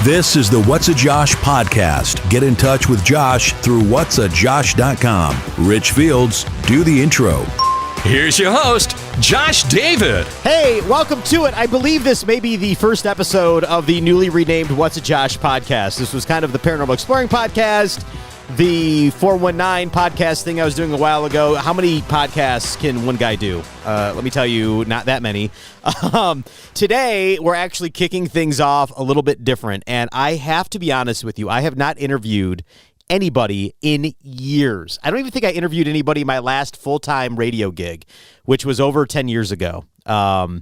This is the What's a Josh podcast. Get in touch with Josh through whatsajosh.com. Rich Fields, do the intro. Here's your host, Josh David. Hey, welcome to it. I believe this may be the first episode of the newly renamed What's a Josh podcast. This was kind of the Paranormal Exploring podcast, the 419 podcast thing I was doing a while ago. How many podcasts can one guy do? Let me tell you, not that many. Today, we're actually kicking things off a little bit different, and I have to be honest with you. I have not interviewed anybody in years. I don't even think I interviewed anybody in my last full-time radio gig, which was over 10 years ago. I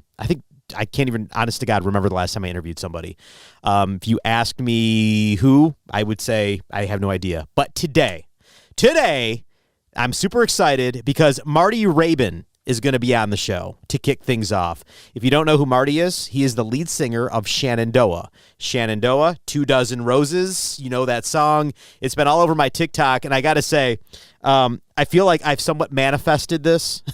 can't even, honest to God, remember the last time I interviewed somebody. If you asked me who, I would say I have no idea. But today, I'm super excited because Marty Raybon is going to be on the show to kick things off. If you don't know who Marty is, he is the lead singer of Shenandoah. Shenandoah, 2 Roses, you know that song. It's been all over my TikTok, and I got to say, I feel like I've somewhat manifested this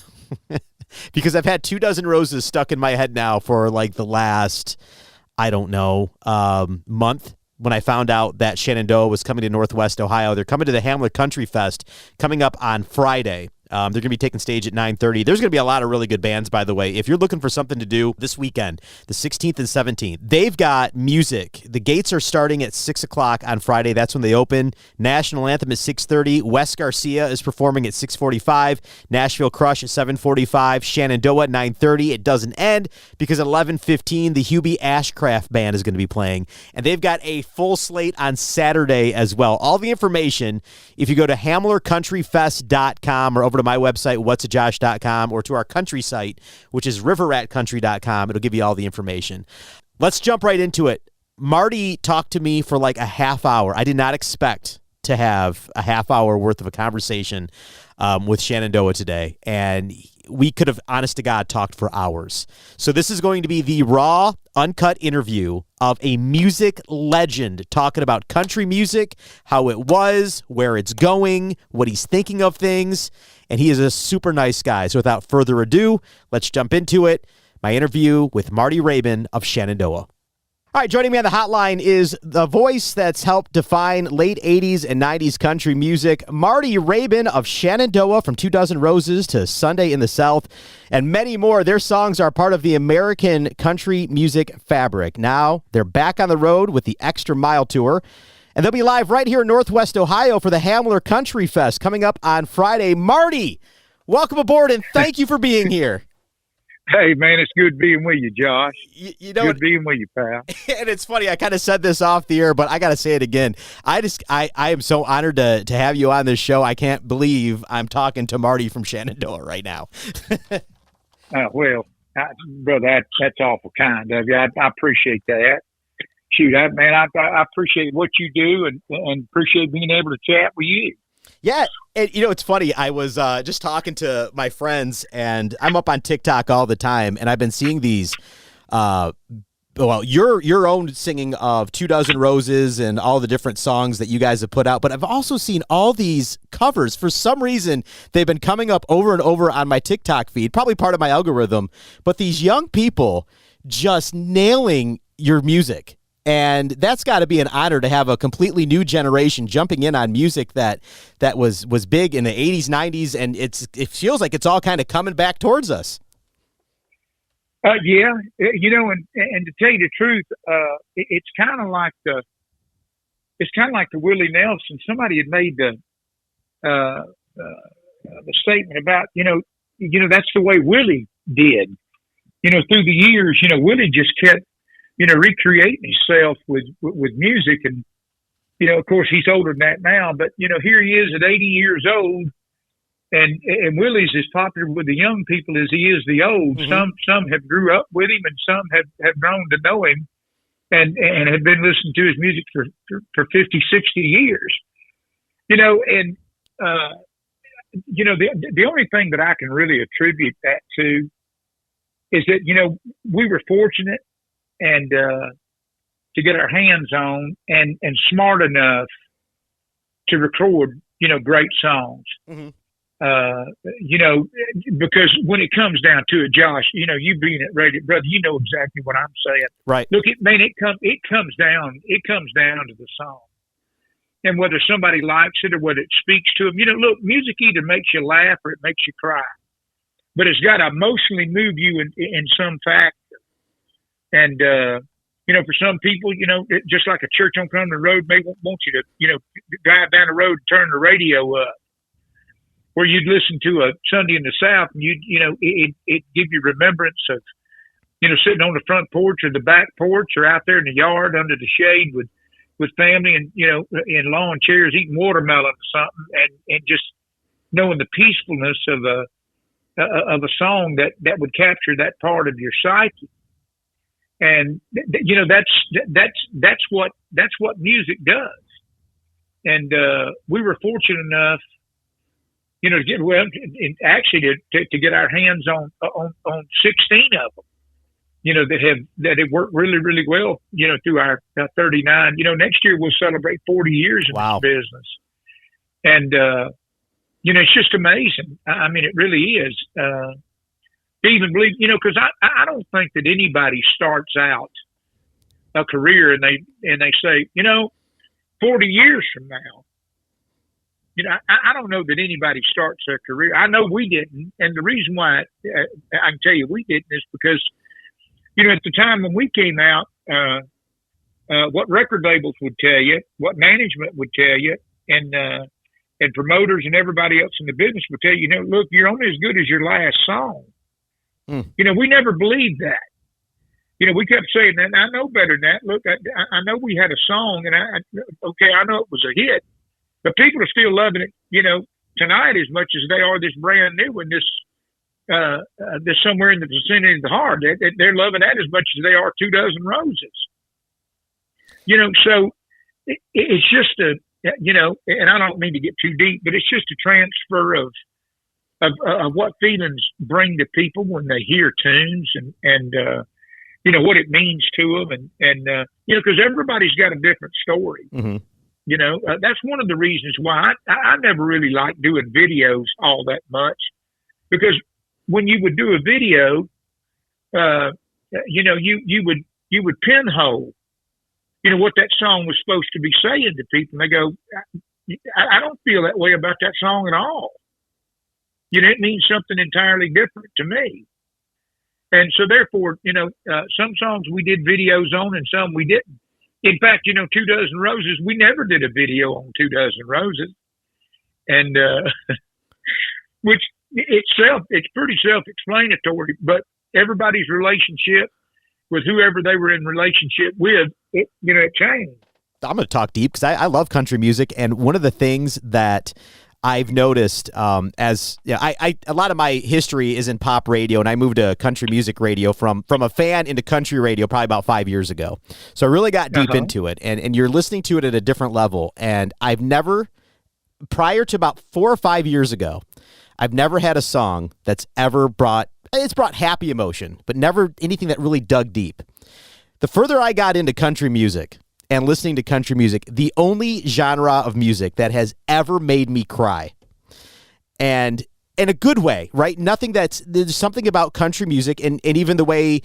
because I've had 2 Roses stuck in my head now for like the last, I don't know, month. When I found out that Shenandoah was coming to Northwest Ohio. They're coming to the Hamler Country Fest coming up on Friday. They're going to be taking stage at 9:30. There's going to be a lot of really good bands, by the way. If you're looking for something to do this weekend, the 16th and 17th, they've got music. The gates are starting at 6 o'clock on Friday. That's when they open. National Anthem is 6:30. Wes Garcia is performing at 6:45. Nashville Crush at 7:45. Shenandoah at 9:30. It doesn't end because at 11:15, the Hubie Ashcraft Band is going to be playing. And they've got a full slate on Saturday as well. All the information, if you go to HamlerCountryFest.com or over to my website, whatsajosh.com, or to our country site, which is riverratcountry.com. It'll give you all the information. Let's jump right into it. Marty talked to me for like a half hour. I did not expect to have a half hour worth of a conversation with Shenandoah today, and we could have, honest to God, talked for hours. So this is going to be the raw, uncut interview of a music legend talking about country music, how it was, where it's going, what he's thinking of things, and he is a super nice guy. So without further ado, let's jump into it. My interview with Marty Raybon of Shenandoah. All right, joining me on the hotline is the voice that's helped define late 80s and 90s country music, Marty Raybon of Shenandoah, from 2 Roses to Sunday in the South, and many more. Their songs are part of the American country music fabric. Now they're back on the road with the Extra Mile Tour, and they'll be live right here in Northwest Ohio for the Hamler Country Fest coming up on Friday. Marty, welcome aboard, and thank you for being here. Hey, man, it's good being with you, Josh. You know, good being with you, pal. And it's funny, I kind of said this off the air, but I got to say it again. I am so honored to have you on this show. I can't believe I'm talking to Marty from Shenandoah right now. Brother, that's awful kind of you. I appreciate that. Shoot, man, I appreciate what you do and appreciate being able to chat with you. Yeah, and you know, it's funny. I was just talking to my friends, and I'm up on TikTok all the time, and I've been seeing these, your own singing of 2 Roses and all the different songs that you guys have put out, but I've also seen all these covers. For some reason, they've been coming up over and over on my TikTok feed, probably part of my algorithm, but these young people just nailing your music. And that's got to be an honor to have a completely new generation jumping in on music that was big in the 80s, 90s, and it feels like it's all kind of coming back towards us. Yeah, you know, and to tell you the truth, it's kind of like the Willie Nelson. Somebody had made the statement about you know that's the way Willie did. You know, through the years, you know, Willie just kept recreating himself with music. And, you know, of course he's older than that now, but, you know, here he is at 80 years old and Willie's as popular with the young people as he is the old. Mm-hmm. Some have grew up with him and some have grown to know him and have been listening to his music for 50, 60 years, you know, and, you know, the only thing that I can really attribute that to is that, you know, we were fortunate and to get our hands on and smart enough to record, you know, great songs. Mm-hmm. you know, because when it comes down to it, Josh, you know, you being at radio, brother, you know exactly what I'm saying. Right. Look, it comes down to the song, and whether somebody likes it or whether it speaks to them. You know, look, music either makes you laugh or it makes you cry, but it's got to emotionally move you in some factor. And you know, for some people, you know, just like a church on Cumberland Road may want you to, you know, drive down the road and turn the radio up. Where you'd listen to a Sunday in the South, and you know, it give you remembrance of, you know, sitting on the front porch or the back porch or out there in the yard under the shade with family, and you know, in lawn chairs eating watermelon or something, and just knowing the peacefulness of a song that would capture that part of your psyche. And you know, that's what music does. And we were fortunate enough, you know, to get our hands on 16 of them, you know, that have worked really, really well, you know, through our 39. You know, next year we'll celebrate 40 years in this business, and you know, it's just amazing. I mean, it really is. To even believe, you know, because I don't think that anybody starts out a career and they say, you know, 40 years from now. You know, I don't know that anybody starts their career. I know we didn't. And the reason why I can tell you we didn't is because, you know, at the time when we came out, what record labels would tell you, what management would tell you, and promoters and everybody else in the business would tell you, you know, look, you're only as good as your last song. You know, we never believed that. You know, we kept saying that. And I know better than that. Look, I know we had a song, and I know it was a hit. But people are still loving it, you know, tonight as much as they are this brand new one, this somewhere in the vicinity of the heart. They're loving that as much as they are 2 dozen roses. You know, so it's just you know, and I don't mean to get too deep, but it's just a transfer of what feelings bring to people when they hear tunes and you know, what it means to them, and you know, because everybody's got a different story. Mm-hmm. You know, that's one of the reasons why I never really liked doing videos all that much, because when you would do a video, you know, you would pinhole, you know, what that song was supposed to be saying to people. And they go, I don't feel that way about that song at all. You know, it means something entirely different to me. And so therefore, you know, some songs we did videos on and some we didn't. In fact, you know, 2 dozen roses, we never did a video on 2 dozen roses. And, which it's pretty self-explanatory, but everybody's relationship with whoever they were in relationship with, it changed. I'm going to talk deep because I love country music. And one of the things that I've noticed as a lot of my history is in pop radio, and I moved to country music radio from a fan into country radio probably about 5 years ago. So I really got deep into it, and you're listening to it at a different level. And I've never, prior to about 4 or 5 years ago, I've never had a song that's ever brought happy emotion, but never anything that really dug deep. The further I got into country music and listening to country music, the only genre of music that has ever made me cry, and in a good way, right? There's something about country music and even the way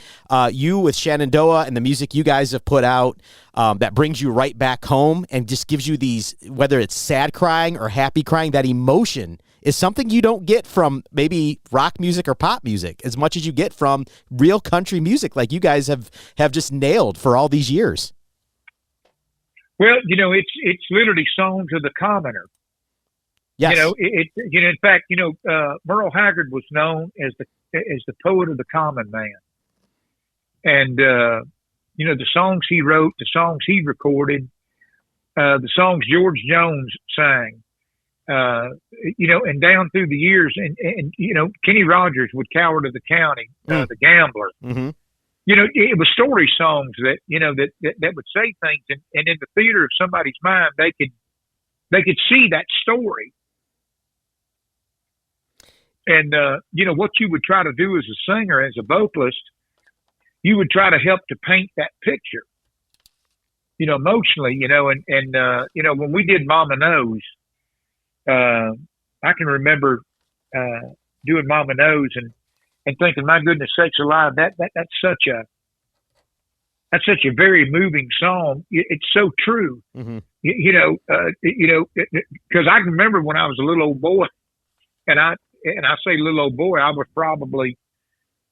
you with Shenandoah and the music you guys have put out that brings you right back home and just gives you these, whether it's sad crying or happy crying, that emotion is something you don't get from maybe rock music or pop music as much as you get from real country music like you guys have just nailed for all these years. Well, you know, it's literally songs of the commoner. Yes. You know, in fact, you know, Merle Haggard was known as the poet of the common man. And, you know, the songs he wrote, the songs he recorded, the songs George Jones sang, you know, and down through the years, and you know, Kenny Rogers with Coward of the County, the Gambler. Mm-hmm. You know, it was story songs that, you know, that would say things, and in the theater of somebody's mind, they could see that story. And, you know, what you would try to do as a singer, as a vocalist, you would try to help to paint that picture, you know, emotionally, you know, and you know, when we did Mama Knows, I can remember, doing Mama Knows and thinking, my goodness sakes alive, that's such a very moving song. It's so true. Mm-hmm. Because I can remember when I was a little old boy, and I say little old boy, I was probably,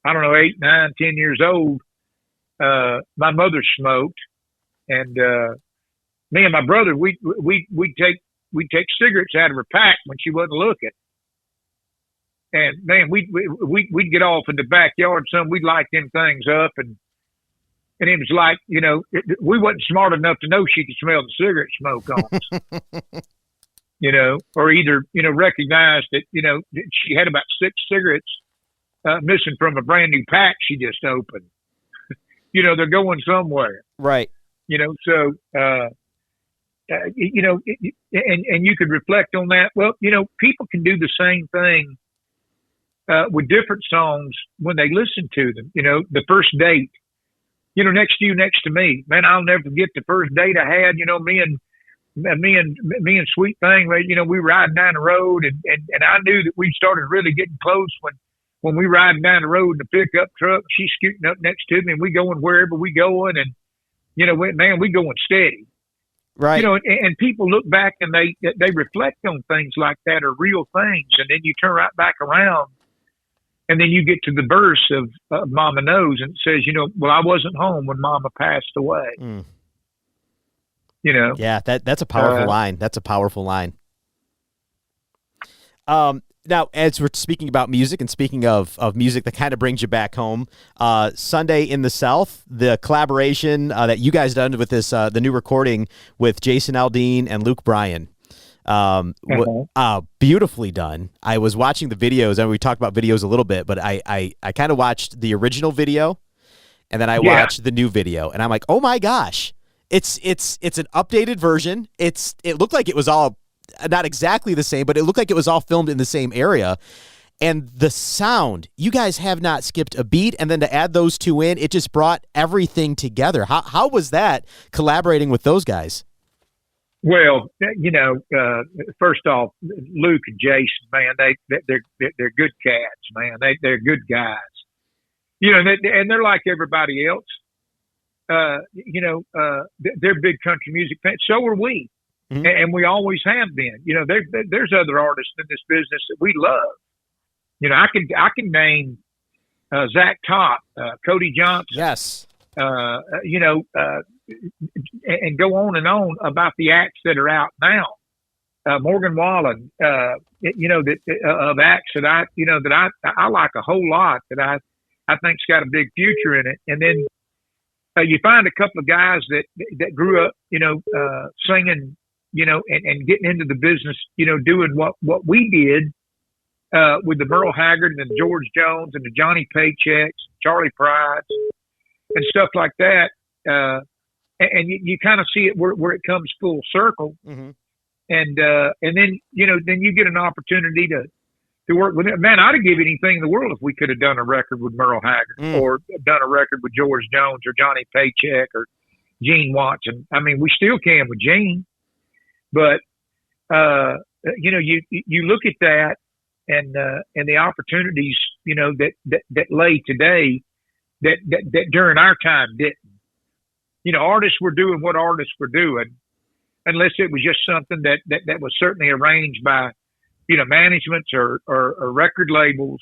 I don't know, 8, 9, 10 years old. My mother smoked, and me and my brother, we'd take cigarettes out of her pack when she wasn't looking. And man, we'd get off in the backyard, we'd light them things up, and it was like, we wasn't smart enough to know she could smell the cigarette smoke on us, or either, recognize that, she had about 6 cigarettes missing from a brand new pack she just opened. They're going somewhere. Right. So, and you could reflect on that. Well, people can do the same thing with different songs when they listen to them. The first date, next to me, man, I'll never forget the first date I had. Me and Sweet Thing, we riding down the road, and I knew that we started really getting close when we riding down the road in the pickup truck. She's scooting up next to me, and we going wherever we going, and man, we going steady. Right. And people look back and they reflect on things like that, are real things, and then you turn right back around. And then you get to the verse of Mama Knows, and it says, well, I wasn't home when Mama passed away. Mm. Yeah, that's a powerful line. That's a powerful line. Now, as we're speaking about music and speaking of music that kind of brings you back home, Sunday in the South, the collaboration that you guys done with this, the new recording with Jason Aldean and Luke Bryan. Beautifully done. I was watching the videos, and we talked about videos a little bit, but I kind of watched the original video, and then I watched the new video, and I'm like, oh my gosh, it's an updated version. It looked like it was all not exactly the same, but it looked like it was all filmed in the same area. And the sound, you guys have not skipped a beat, and then to add those two in, it just brought everything together. How was that collaborating with those guys? Well, first off, Luke and Jason, man, they're good cats, man. They're good guys, and they're like everybody else. They're big country music fans. So are we, and we always have been. There's other artists in this business that we love. I can name Zach Top, Cody Johnson. Yes. And go on and on about the acts that are out now. Morgan Wallen, that of acts that I like a whole lot, that I think's got a big future in it. And then you find a couple of guys that grew up, singing, and getting into the business, doing what we did with the Merle Haggard and the George Jones and the Johnny Paychecks, Charlie Prides, and stuff like that. And you kind of see it where it comes full circle. Mm-hmm. And then you get an opportunity to work with it. Man, I'd have given anything in the world if we could have done a record with Merle Haggard or done a record with George Jones or Johnny Paycheck or Gene Watson. I mean, we still can with Gene, but you look at that and the opportunities that lay today that during our time didn't. Artists were doing what artists were doing, unless it was just something that was certainly arranged by, managements or record labels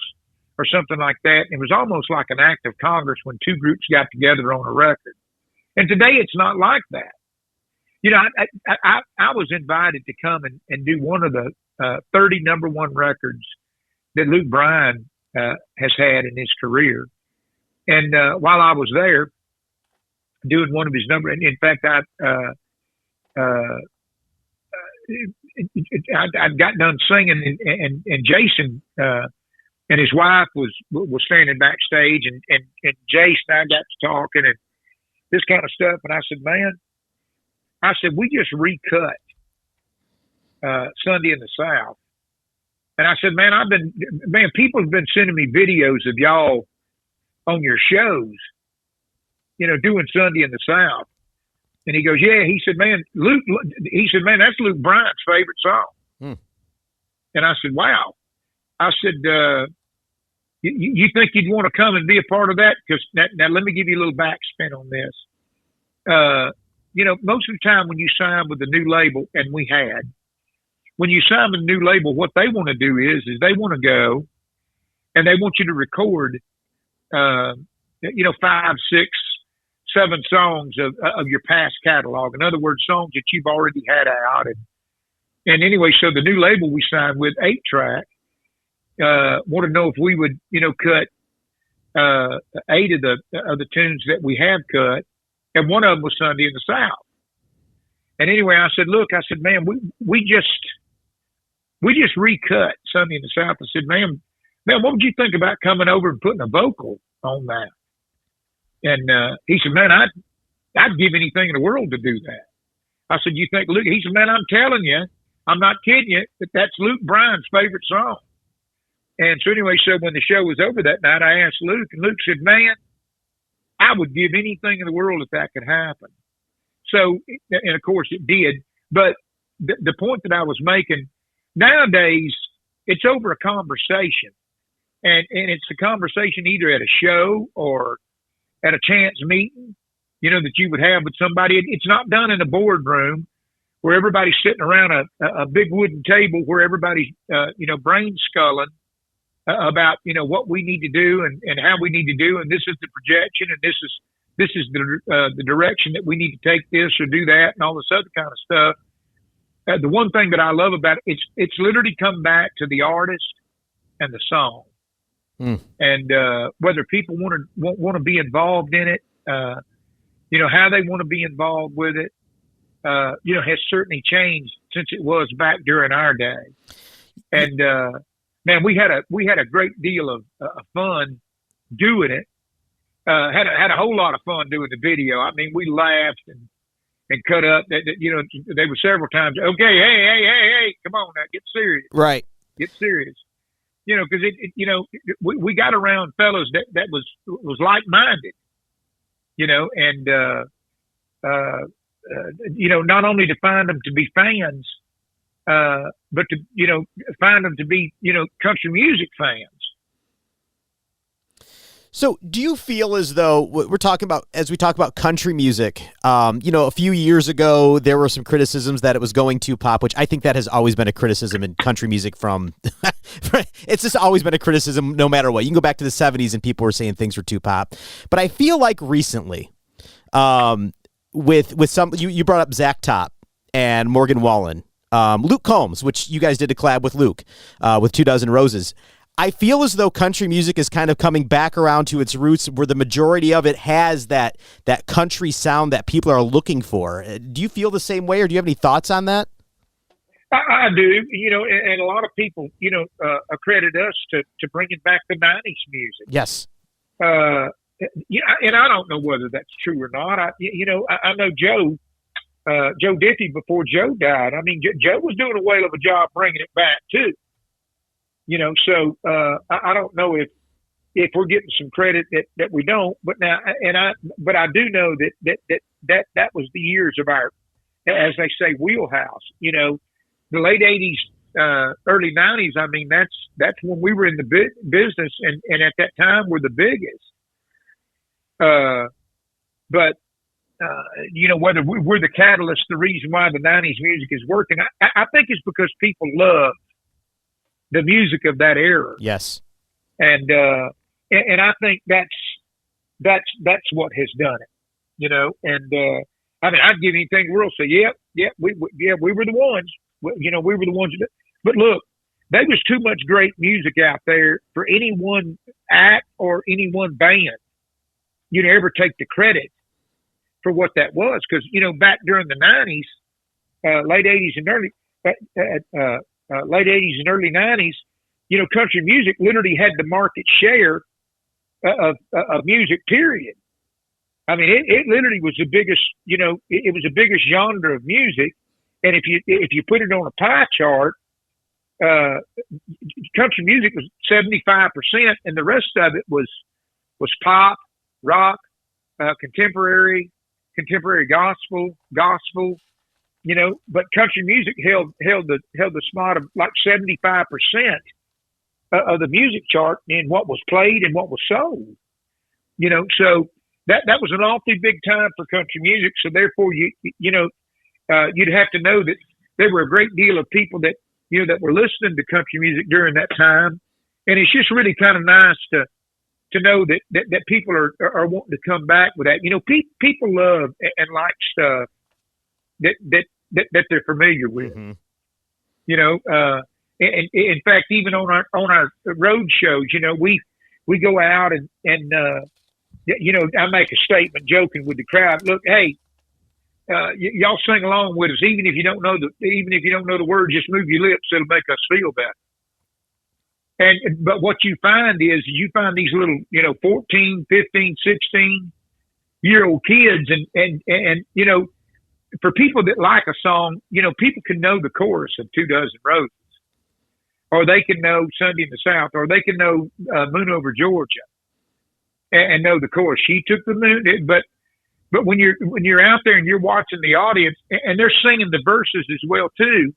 or something like that. It was almost like an act of Congress when two groups got together on a record. And today it's not like that. I was invited to come and do one of the 30 number one records that Luke Bryan has had in his career. And while I was there, doing one of his numbers. And in fact, I'd got done singing, and Jason and his wife was standing backstage, and Jason and I got to talking and this kind of stuff. And I said, man, we just recut Sunday in the South. And I said, man, people have been sending me videos of y'all on your shows, doing Sunday in the South. And he goes, yeah. He said, man, that's Luke Bryan's favorite song. And I said, wow. I said, you think you'd want to come and be a part of that? Because now let me give you a little backspin on this. Most of the time when you sign with a new label, and we had, when you sign with a new label, what they want to do is they want to go and they want you to record, 5, 6, 7 songs of your past catalog. In other words, songs that you've already had out. And anyway, so the new label we signed with, 8-track, want to know if we would, cut 8 of the tunes that we have cut, and one of them was Sunday in the South. And anyway, I said, man, we just recut Sunday in the South. I said, man, what would you think about coming over and putting a vocal on that? And he said, man, I'd give anything in the world to do that. I said, you think Luke? He said, man, I'm telling you, I'm not kidding you, that's Luke Bryan's favorite song. And so anyway, so when the show was over that night, I asked Luke, and Luke said, man, I would give anything in the world if that could happen. So, and of course it did. But the point that I was making, nowadays, it's over a conversation. And it's a conversation either at a show or at a chance meeting, that you would have with somebody. It's not done in a boardroom where everybody's sitting around a big wooden table where everybody's, brain sculling about, what we need to do and how we need to do. And this is the projection, and this is the direction that we need to take this or do that and all this other kind of stuff. The one thing that I love about it, it's literally come back to the artist and the song. And whether people want to be involved in it, how they want to be involved with it, has certainly changed since it was back during our day. And man, we had a great deal of fun doing it. Had a whole lot of fun doing the video. I mean, we laughed and cut up. There were several times. Okay, hey, come on now, get serious. Right, get serious. Because we got around fellas that was like-minded, and not only to find them to be fans, but to find them to be country music fans. So do you feel as though we're talking about, as we talk about country music, a few years ago, there were some criticisms that it was going too pop, which I think that has always been a criticism in country music it's just always been a criticism no matter what. You can go back to the 70s and people were saying things were too pop. But I feel like recently, with some, you brought up Zach Top and Morgan Wallen, Luke Combs, which you guys did a collab with Luke, with 2 Dozen Roses. I feel as though country music is kind of coming back around to its roots where the majority of it has that country sound that people are looking for. Do you feel the same way, or do you have any thoughts on that? I do, and a lot of people, accredit us to bringing back the 90s music. Yes. And I don't know whether that's true or not. I know Joe Diffie, before Joe died. I mean, Joe was doing a whale of a job bringing it back too. So I don't know if we're getting some credit that we don't, but I do know that was the years of our, as they say, wheelhouse. The late 80s, early 90s. I mean, that's when we were in the business, and at that time we're the biggest. But whether we're the catalyst, the reason why the 90s music is working, I think it's because people love the music of that era. Yes. And I think that's what has done it, and I mean, I'd give anything in the world to say, we were the ones, we were the ones but look, there was too much great music out there for any one act or any one band, ever take the credit for what that was. Cause, back during the 90s, late 80s and early 90s, country music literally had the market share of music, period. I mean, it literally was the biggest, it was the biggest genre of music. And if you put it on a pie chart, country music was 75%, and the rest of it was pop, rock, contemporary gospel, but country music held the spot of like 75% of the music chart in what was played and what was sold. So that was an awfully big time for country music. So therefore, you'd have to know that there were a great deal of people that that were listening to country music during that time, and it's just really kind of nice to know that people are wanting to come back with that. People love and like stuff that they're familiar with. Mm-hmm. And in fact, even on our road shows, we go out and I make a statement joking with the crowd. Look, hey, y'all sing along with us, even if you don't know the words. Just move your lips; it'll make us feel better. But what you find is these little 14, 15, 16-year-old kids, and for people that like a song, people can know the chorus of 2 Dozen Roses, or they can know Sunday in the South, or they can know Moon Over Georgia, and know the chorus. She took the moon, but when you're out there and you're watching the audience and they're singing the verses as well too,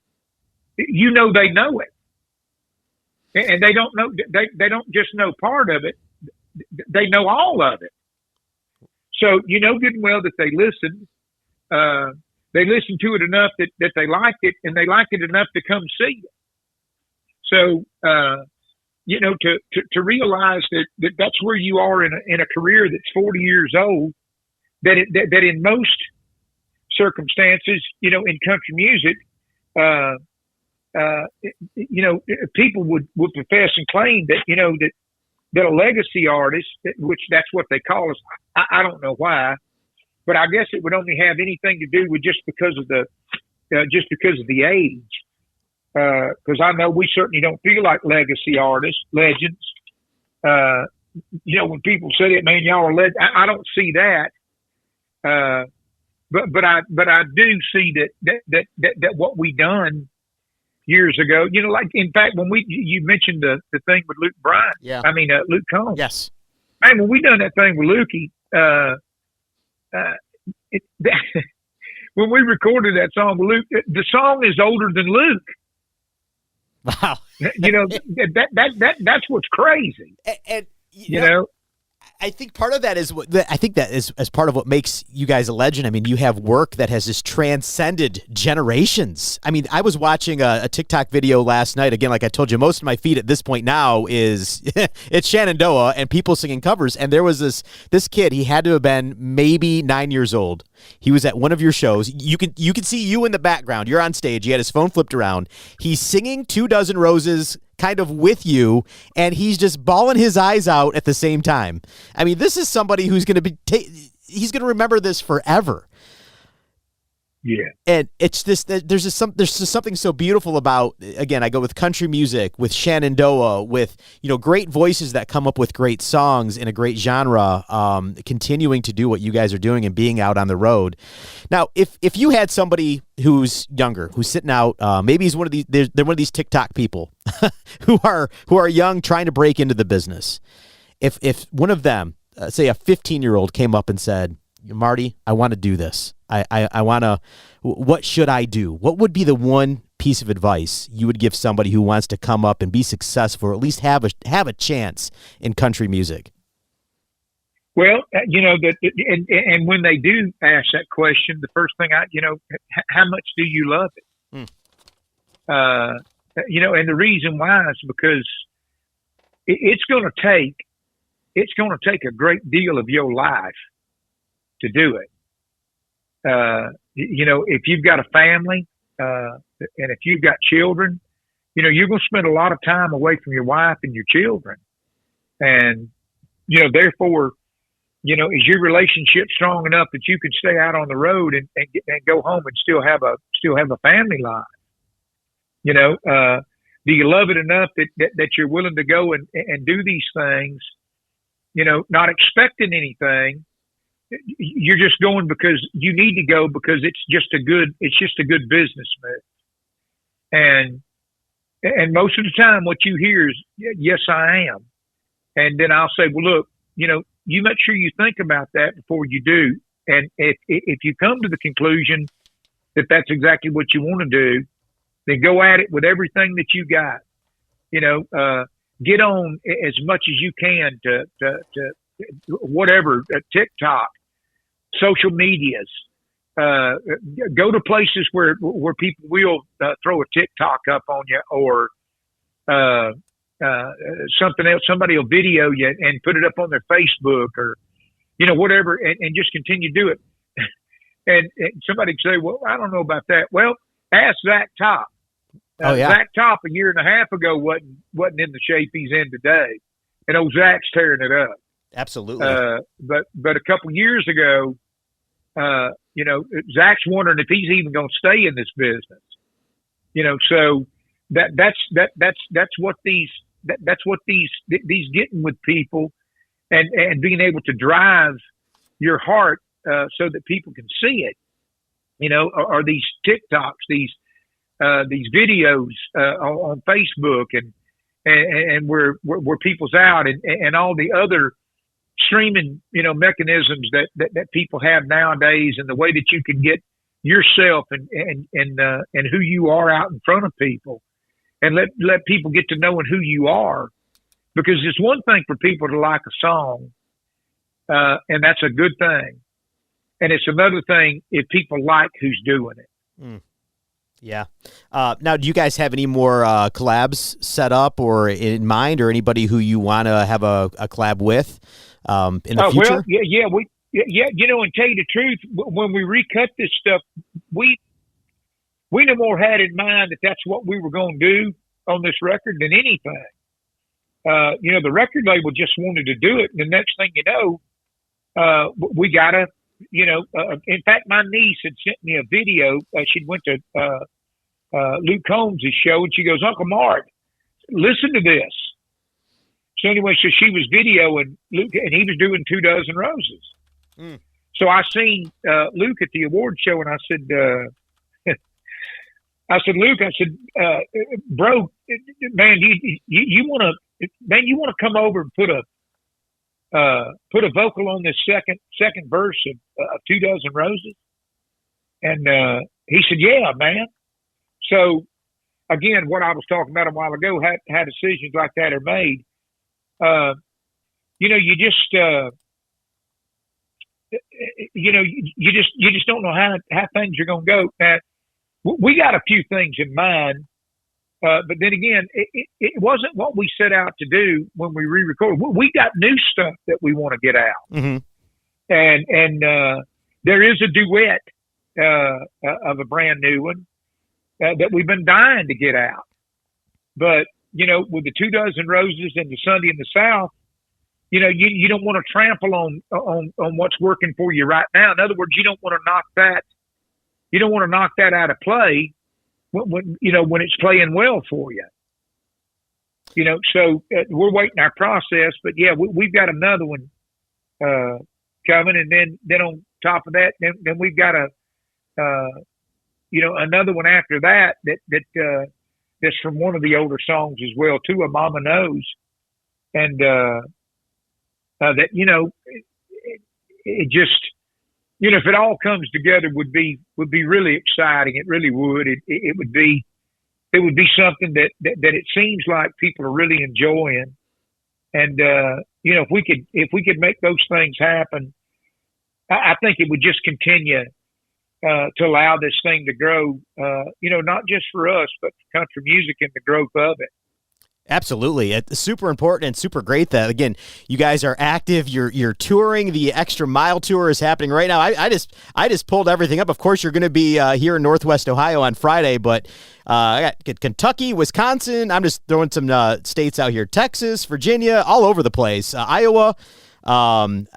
they know it, and they don't know they don't just know part of it; they know all of it. So good and well that they listened. They listened to it enough that they liked it, and they liked it enough to come see it. So, to realize that that's where you are in a career that's 40 years old, that in most circumstances, in country music, people would profess and claim that a legacy artist, which that's what they call us. I don't know why, but I guess it would only have anything to do with just because of the age. Because I know we certainly don't feel like legacy artists, legends. When people say it, man, y'all are legends. I don't see that. But I do see that what we done years ago. Like in fact, when you mentioned the thing with Luke Bryant. Yeah. I mean Luke Combs. Yes. Man, when we done that thing with Lukey, when we recorded that song with Luke, the song is older than Luke. Wow. That's what's crazy. And I think part of that is as part of what makes you guys a legend. I mean, you have work that has just transcended generations. I mean, I was watching a TikTok video last night. Again, like I told you, most of my feed at this point now is it's Shenandoah and people singing covers. And there was this kid. He had to have been maybe 9 years old. He was at one of your shows. You can see you in the background. You're on stage. He had his phone flipped around. He's singing 2 Dozen Roses kind of with you, and he's just bawling his eyes out at the same time. I mean, this is somebody who's going to be he's going to remember this forever. Yeah. And it's just there's just something so beautiful about, again, I go with country music, with Shenandoah, with great voices that come up with great songs in a great genre, continuing to do what you guys are doing and being out on the road. Now, if you had somebody who's younger, who's sitting out, maybe he's one of these they're one of these TikTok people who are young, trying to break into the business. If one of them, say a 15-year-old, came up and said, Marty, I want to do this. I want to, what should I do? What would be the one piece of advice you would give somebody who wants to come up and be successful, or at least have a chance in country music? Well, and when they do ask that question, the first thing how much do you love it? And the reason why is because it's going to take a great deal of your life to do it. If you've got a family, and if you've got children, you're going to spend a lot of time away from your wife and your children. And, therefore, is your relationship strong enough that you can stay out on the road and go home and still have a family life? Do you love it enough that you're willing to go and do these things, not expecting anything? You're just going because you need to go, because it's just a good business move. And most of the time what you hear is, yes, I am. And then I'll say, well, look, you make sure you think about that before you do. And if you come to the conclusion that that's exactly what you want to do, then go at it with everything that you got. get on as much as you can to whatever, TikTok, social medias. Go to places where people will throw a TikTok up on you, or something else. Somebody will video you and put it up on their Facebook, or whatever, and just continue to do it. And somebody can say, "Well, I don't know about that." Well, ask Zach Top. Zach Top a year and a half ago wasn't in the shape he's in today, and old Zach's tearing it up. Absolutely. But a couple years ago, Zach's wondering if he's even going to stay in this business. So that's what these getting with people, and being able to drive your heart so that people can see it. Are these TikToks, these videos on Facebook, and where people's out, and all the other streaming mechanisms that people have nowadays, and the way that you can get yourself and who you are out in front of people, and let people get to knowing who you are. Because it's one thing for people to like a song, and that's a good thing, and it's another thing if people like who's doing it. Yeah. Now, do you guys have any more collabs set up or in mind, or anybody who you want to have a collab with in the future? Well, and tell you the truth, when we recut this stuff, we no more had in mind that that's what we were going to do on this record than anything. The record label just wanted to do it, and the next thing you know, we got to. In fact, my niece had sent me a video. She went to Luke Combs' show, and she goes, "Uncle Mark, listen to this." So anyway, so she was videoing Luke, and he was doing 2 Dozen Roses. So I seen Luke at the award show, and I said, Luke, bro, man, you want to come over and put a vocal on this second verse of 2 Dozen Roses? And he said, "Yeah, man." So again, what I was talking about a while ago, how decisions like that are made. You just don't know how things are going to go. Now, we got a few things in mind, but then again, it wasn't what we set out to do when we re-recorded. We got new stuff that we want to get out. Mm-hmm. And there is a duet of a brand new one that we've been dying to get out. But, with the 2 Dozen Roses and the Sunday in the South, you don't want to trample on what's working for you right now. In other words, you don't want to knock that. You don't want to knock that out of play when it's playing well for you. So we're waiting our process, but yeah, we've got another one coming, and then on top of that, then we've got another one after that that's from one of the older songs as well too, a Mama Knows, and that it just if it all comes together would be really exciting. It really would. It would be something that it seems like people are really enjoying, and if we could make those things happen, I think it would just continue to allow this thing to grow, not just for us, but for country music and the growth of it. Absolutely. It's super important and super great that, again, you guys are active. You're touring. The Extra Mile tour is happening right now. I just pulled everything up. Of course, you're going to be here in Northwest Ohio on Friday, but I got Kentucky, Wisconsin. I'm just throwing some states out here. Texas, Virginia, all over the place. Iowa.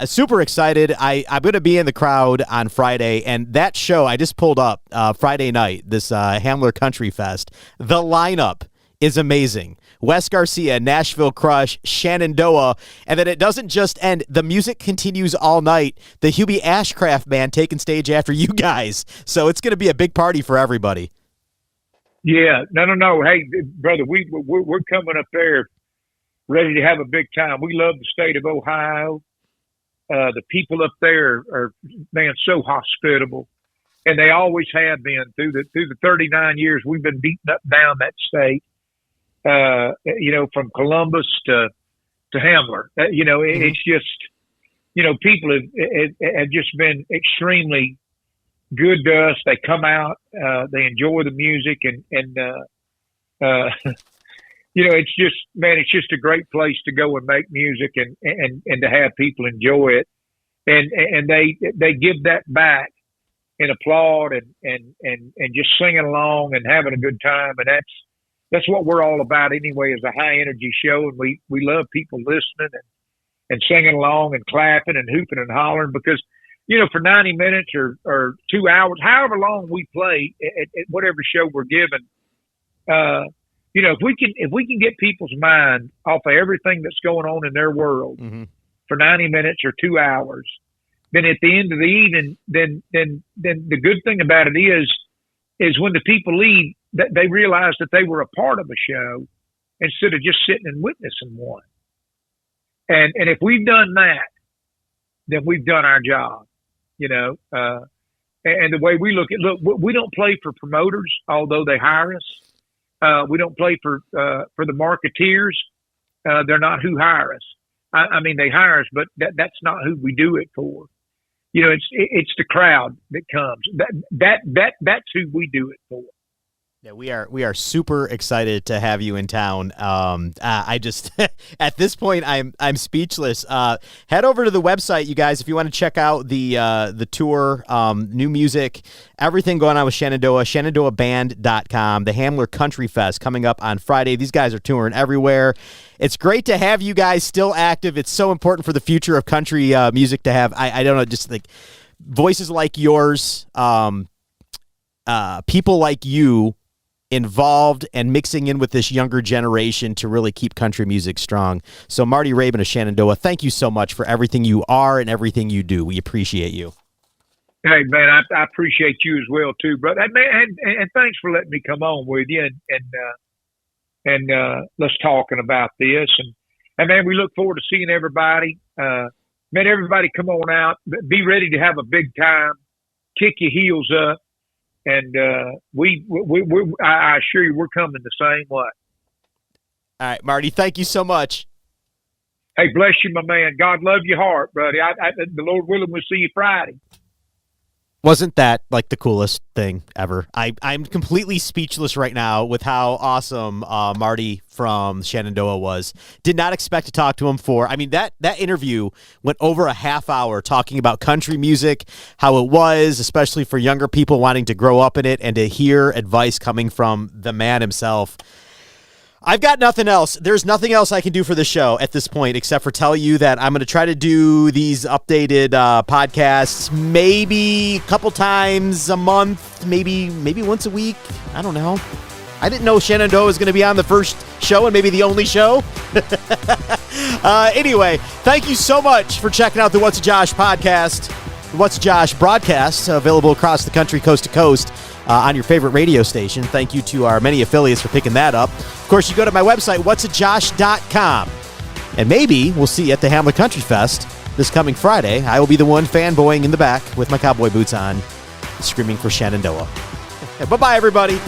Super excited. I'm going to be in the crowd on Friday, and that show I just pulled up Friday night, this Hamler Country Fest. The lineup is amazing. Wes Garcia, Nashville Crush, Shenandoah, and then it doesn't just end. The music continues all night. The Hubie Ashcraft Band taking stage after you guys. So it's going to be a big party for everybody. Yeah, no. Hey, brother, we're coming up there ready to have a big time. We love the state of Ohio. The people up there are, man, so hospitable, and they always have been through the 39 years we've been beating up down that state. from Columbus to Hamler. It's just, people have just been extremely good to us. They come out, they enjoy the music, and it's just, man, it's just a great place to go and make music and to have people enjoy it. And they give that back and applaud and just singing along and having a good time. And that's what we're all about anyway, is a high energy show. And we love people listening and singing along and clapping and hooping and hollering, because, for 90 minutes or 2 hours, however long we play at whatever show we're given, if we can get people's mind off of everything that's going on in their world for 90 minutes or 2 hours, then at the end of the evening, then the good thing about it is when the people leave, that they realize that they were a part of a show instead of just sitting and witnessing one. And if we've done that, then we've done our job, and the way we look, we don't play for promoters, although they hire us. We don't play for the marketeers. They're not who hire us. I mean, they hire us, but that's not who we do it for. It's the crowd that comes. That's who we do it for. Yeah, we are super excited to have you in town. I just at this point I'm speechless. Head over to the website, you guys, if you want to check out the tour, new music, everything going on with Shenandoah, ShenandoahBand.com. The Hamler Country Fest coming up on Friday. These guys are touring everywhere. It's great to have you guys still active. It's so important for the future of country music to have. I don't know, just like voices like yours, people like you involved and mixing in with this younger generation to really keep country music strong. So Marty Raybon of Shenandoah, thank you so much for everything you are and everything you do. We appreciate you. Hey, man, I appreciate you as well too, brother. And thanks for letting me come on with you and let's talking about this. And man, we look forward to seeing everybody. Man, everybody come on out, be ready to have a big time, kick your heels up. And I assure you, we're coming the same way. All right, Marty, thank you so much. Hey, bless you, my man. God love your heart, buddy. The Lord willing, we'll see you Friday. Wasn't that like the coolest thing ever? I'm completely speechless right now with how awesome Marty from Shenandoah was. Did not expect to talk to him that interview went over a half hour talking about country music, how it was, especially for younger people wanting to grow up in it, and to hear advice coming from the man himself. I've got nothing else. There's nothing else I can do for the show at this point except for tell you that I'm going to try to do these updated podcasts maybe a couple times a month, maybe once a week. I don't know. I didn't know Shenandoah was going to be on the first show and maybe the only show. Anyway, thank you so much for checking out the What's Josh podcast. What's Josh broadcast, available across the country, coast to coast, on your favorite radio station. Thank you to our many affiliates for picking that up. Of course, you go to my website, whatsajosh.com. And maybe we'll see you at the Hamler Country Fest this coming Friday. I will be the one fanboying in the back with my cowboy boots on, screaming for Shenandoah. Bye-bye, everybody.